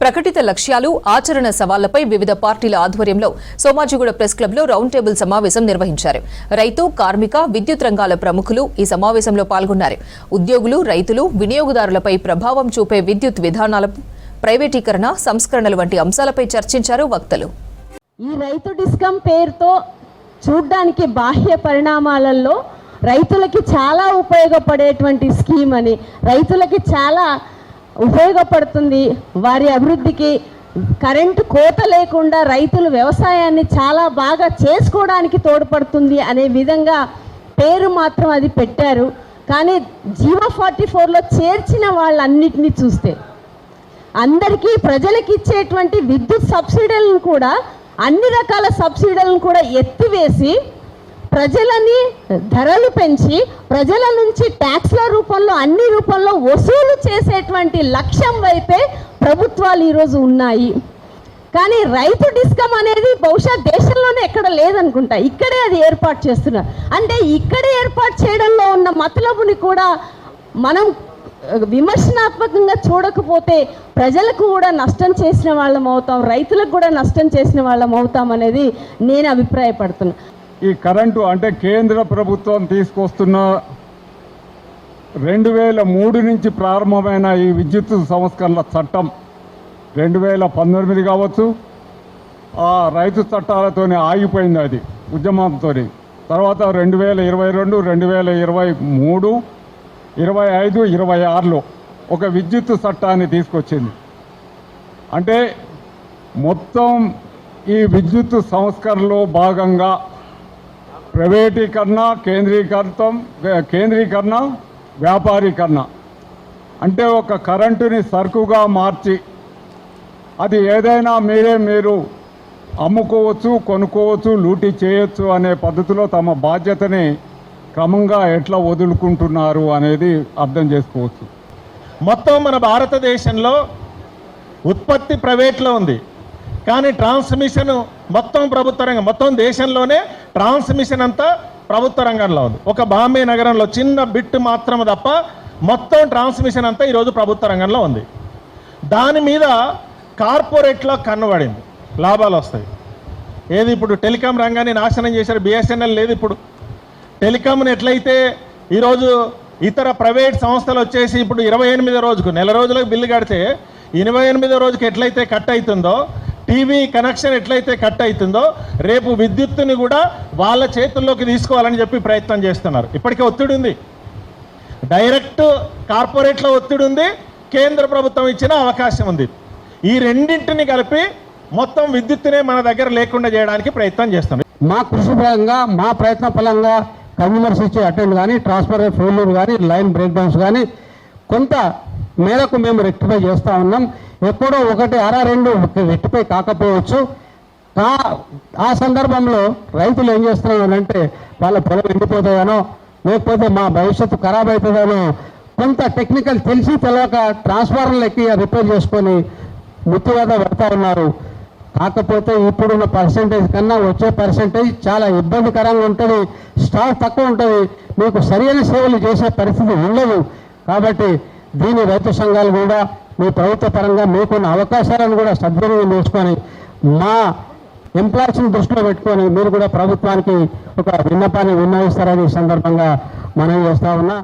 ప్రకటిత లక్ష్యాలు ఆచరణ సవాళ్లపై వివిధ పార్టీల ఆధ్వర్యంలో సోమాజిగూడ ప్రెస్ క్లబ్లో రౌండ్ టేబుల్ సమావేశం నిర్వహించారు. రైతు, కార్మిక, విద్యుత్ రంగాల ప్రముఖులు ఈ సమావేశంలో పాల్గొన్నారు. ఉద్యోగులు, రైతులు, వినియోగదారులపై ప్రభావం చూపే విద్యుత్ విధానాల ప్రైవేటీకరణ, సంస్కరణలు వంటి అంశాలపై చర్చించారు వక్తలు. ఈ రైతు డిస్కమ్ పేరుతో చూడ్డానికి బాహ్య పరిణామాలలో రైతులకి చాలా ఉపయోగపడేటువంటి స్కీమ్ అని, రైతులకి చాలా ఉపయోగపడుతుంది, వారి అభివృద్ధికి కరెంటు కోత లేకుండా రైతులు వ్యవసాయాన్ని చాలా బాగా చేసుకోవడానికి తోడ్పడుతుంది అనే విధంగా పేరు మాత్రం అది పెట్టారు. కానీ జీవో 44లో చేర్చిన వాళ్ళన్నిటినీ చూస్తే అందరికీ ప్రజలకు ఇచ్చేటువంటి విద్యుత్ సబ్సిడీలను కూడా, అన్ని రకాల సబ్సిడీలను కూడా ఎత్తివేసి ప్రజలని ధరలు పెంచి ప్రజల నుంచి ట్యాక్స్ల రూపంలో అన్ని రూపంలో వసూలు చేసేటువంటి లక్ష్యం వైపే ప్రభుత్వాలు ఈరోజు ఉన్నాయి. కానీ రైతు డిస్కమ్ అనేది బహుశా దేశంలోనే ఎక్కడ లేదనుకుంటా, ఇక్కడే అది ఏర్పాటు చేస్తున్నారు. అంటే ఇక్కడే ఏర్పాటు చేయడంలో ఉన్న మతలబుని కూడా మనం విమర్శనాత్మకంగా చూడకపోతే ప్రజలకు కూడా నష్టం చేసిన వాళ్ళం అవుతాం, రైతులకు కూడా నష్టం చేసిన వాళ్ళం అవుతాం అనేది నేను అభిప్రాయపడుతున్నా. ఈ కరెంటు అంటే కేంద్ర ప్రభుత్వం తీసుకొస్తున్న 2003 నుంచి ప్రారంభమైన ఈ విద్యుత్ సంస్కరణల చట్టం 2019 కావచ్చు, ఆ రైతు చట్టాలతోనే ఆగిపోయింది. అది ఉద్యమంతో తర్వాత 2022, 2023, 25, 26లో ఒక విద్యుత్ చట్టాన్ని తీసుకొచ్చింది. అంటే మొత్తం ఈ విద్యుత్ సంస్కరణలో భాగంగా ప్రైవేటీకరణ, కేంద్రీకరణ, వ్యాపారీకరణ, అంటే ఒక కరెంటుని సరుకుగా మార్చి అది ఏదైనా మీరు అమ్ముకోవచ్చు, కొనుక్కోవచ్చు, లూటీ చేయొచ్చు అనే పద్ధతిలో తమ బాధ్యతని క్రమంగా ఎట్లా వదులుకుంటున్నారు అనేది అర్థం చేసుకోవచ్చు. మొత్తం మన భారతదేశంలో ఉత్పత్తి ప్రైవేట్లో ఉంది, కానీ ట్రాన్స్మిషన్ మొత్తం ప్రభుత్వ రంగం, మొత్తం దేశంలోనే ట్రాన్స్మిషన్ అంతా ప్రభుత్వ రంగంలో ఉంది. ఒక బాంబే నగరంలో చిన్న బిట్ మాత్రం తప్ప మొత్తం ట్రాన్స్మిషన్ అంతా ఈరోజు ప్రభుత్వ రంగంలో ఉంది. దాని మీద కార్పొరేట్లో కన్నుబడింది, లాభాలు వస్తాయి. ఏది ఇప్పుడు టెలికాం రంగాన్ని నాశనం చేశారు, బిఎస్ఎన్ఎల్ లేదు. ఇప్పుడు టెలికాంని ఎట్లయితే ఈరోజు ఇతర ప్రైవేట్ సంస్థలు వచ్చేసి ఇప్పుడు 28వ రోజుకు, నెల రోజులకు బిల్లు కడితే 28వ రోజుకి ఎట్లయితే కట్ అవుతుందో, టీవీ కనెక్షన్ ఎట్లయితే కట్ అవుతుందో, రేపు విద్యుత్తుని కూడా వాళ్ళ చేతుల్లోకి తీసుకోవాలని చెప్పి ప్రయత్నం చేస్తున్నారు. ఇప్పటికే ఒత్తిడి ఉంది, డైరెక్ట్ కార్పొరేట్లో ఒత్తిడి ఉంది, కేంద్ర ప్రభుత్వం ఇచ్చిన అవకాశం ఉంది. ఈ రెండింటిని కలిపి మొత్తం విద్యుత్తునే మన దగ్గర లేకుండా చేయడానికి ప్రయత్నం చేస్తున్నాం. మా కృషి పరంగా, మా ప్రయత్న ఫలంగా కన్జ్యూమర్స్ ఇచ్చే అటెండ్ కానీ, ట్రాన్స్ఫర్ ఫెయిల్యూర్ కానీ, లైన్ బ్రేక్ డౌన్స్ కానీ కొంత మేరకు మేము రెక్టిఫై చేస్తూ ఉన్నాం. ఎప్పుడో 1 అర 2 రెక్టిఫై కాకపోవచ్చు. ఆ సందర్భంలో రైతులు ఏం చేస్తున్నారంటే వాళ్ళ పొలం ఎండిపోతుందనో, లేకపోతే మా భవిష్యత్తు ఖరాబ్ అవుతుందనో కొంత టెక్నికల్ తెలిసి తెలియక ట్రాన్స్ఫార్మర్లు ఎక్కి రిపేర్ చేసుకొని ముత్తివాద పెడతా ఉన్నారు. కాకపోతే ఇప్పుడున్న పర్సంటేజ్ కన్నా వచ్చే పర్సంటేజ్ చాలా ఇబ్బందికరంగా ఉంటుంది, స్టాక్ తక్కువ ఉంటుంది, మీకు సరైన సేవలు చేసే పరిస్థితి ఉండదు. కాబట్టి దీని రైతు సంఘాలు కూడా మీ ప్రభుత్వ పరంగా మీకున్న అవకాశాలను కూడా సద్వినియోగం చేసుకొని మా ఎంప్లాయీస్ని దృష్టిలో పెట్టుకొని మీరు కూడా ప్రభుత్వానికి ఒక విన్నపాన్ని విన్నవిస్తారని సందర్భంగా మనవి చేస్తా ఉన్నా.